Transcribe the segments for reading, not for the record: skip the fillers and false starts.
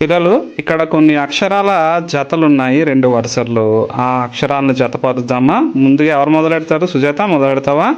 పిల్లలు ఇక్కడ కొన్ని అక్షరాల జతలు ఉన్నాయి, రెండు వరుసల్లో. ఆ అక్షరాలను జతపరుద్దామా? ముందుగా ఎవరు మొదలెడతారు? సుజాత, మొదలెడతావా?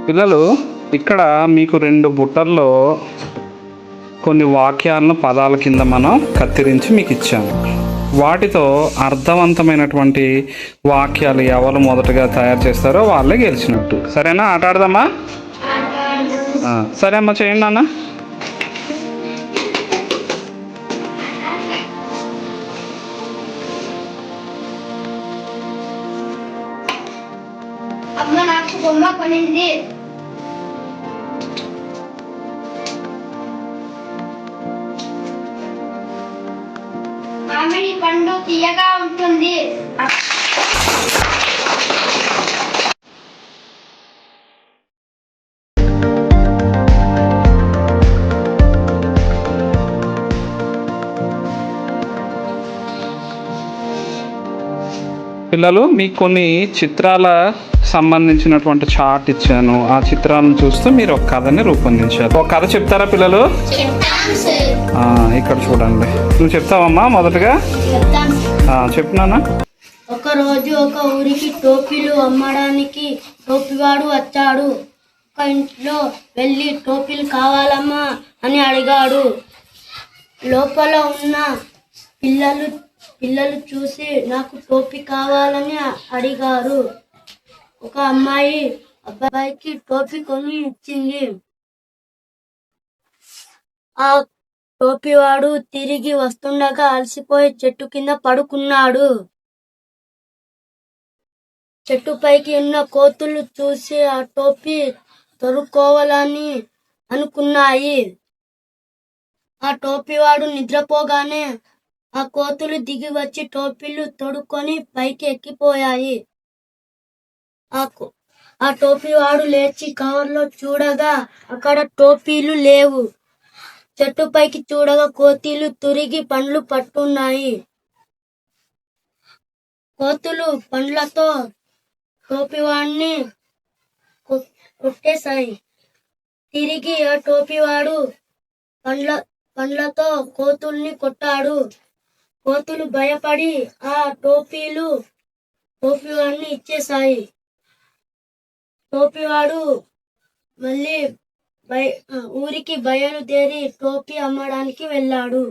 పిల్లలు, ఇక్కడ మీకు రెండు బుట్టల్లో కొన్ని వాక్యాలను పదాల కింద మనం కత్తిరించి మీకు ఇచ్చాము. వాటితో అర్థవంతమైనటువంటి వాక్యాలు ఎవరు మొదటగా తయారు చేస్తారో వాళ్ళే గెలిచినట్టు. సరేనా? ఆట ఆడదామా? సరే అమ్మ, చేయండి అన్న. అమ్మ నాకు బొమ్మ కొనింది. మామిడి పండు తీయగా ఉంటుంది. పిల్లలు, మీకు కొన్ని చిత్రాల సంబంధించినటువంటి చార్ట్ ఇచ్చాను. ఆ చిత్రాలను చూస్తూ మీరు ఒక కథని రూపొందించారు. ఒక కథ చెప్తారా పిల్లలు? ఇక్కడ చూడండి. నువ్వు చెప్తావమ్మా మొదటగా? చెప్తున్నానా? ఒక రోజు ఒక ఊరికి టోపీలు అమ్మడానికి టోపీవాడు వచ్చాడు. ఒక ఇంట్లో వెళ్ళి టోపీలు కావాలమ్మా అని అడిగాడు. లోపల ఉన్న పిల్లలు చూసి నాకు టోపీ కావాలని అడిగారు. ఒక అమ్మాయి అబ్బాయికి టోపీ కొని ఇచ్చింది. ఆ టోపీవాడు తిరిగి వస్తుండగా అలసిపోయి చెట్టు కింద పడుకున్నాడు. చెట్టుపైకి ఉన్న కోతులు చూసి ఆ టోపీ తొడుక్కోవాలని అనుకున్నాయి. ఆ టోపీవాడు నిద్రపోగానే ఆ కోతులు దిగి వచ్చి టోపీలు తొడుక్కొని పైకి ఎక్కిపోయాయి. ఆ టోపీవాడు లేచి కవర్లో చూడగా అక్కడ టోపీలు లేవు. చెట్టుపైకి చూడగా కోతులు తిరిగి పండ్లు పట్టున్నాయి. కోతులు పండ్లతో టోపీవాడిని కొట్టేశాయి. తిరిగి ఆ టోపీవాడు పండ్లతో కోతుల్ని కొట్టాడు. కోతులు భయపడి ఆ టోపీవాడిని ఇచ్చేశాయి. టోపీవాడు మళ్ళీ ఊరికి బయలుదేరి టోపీ అమ్మడానికి వెళ్ళాడు.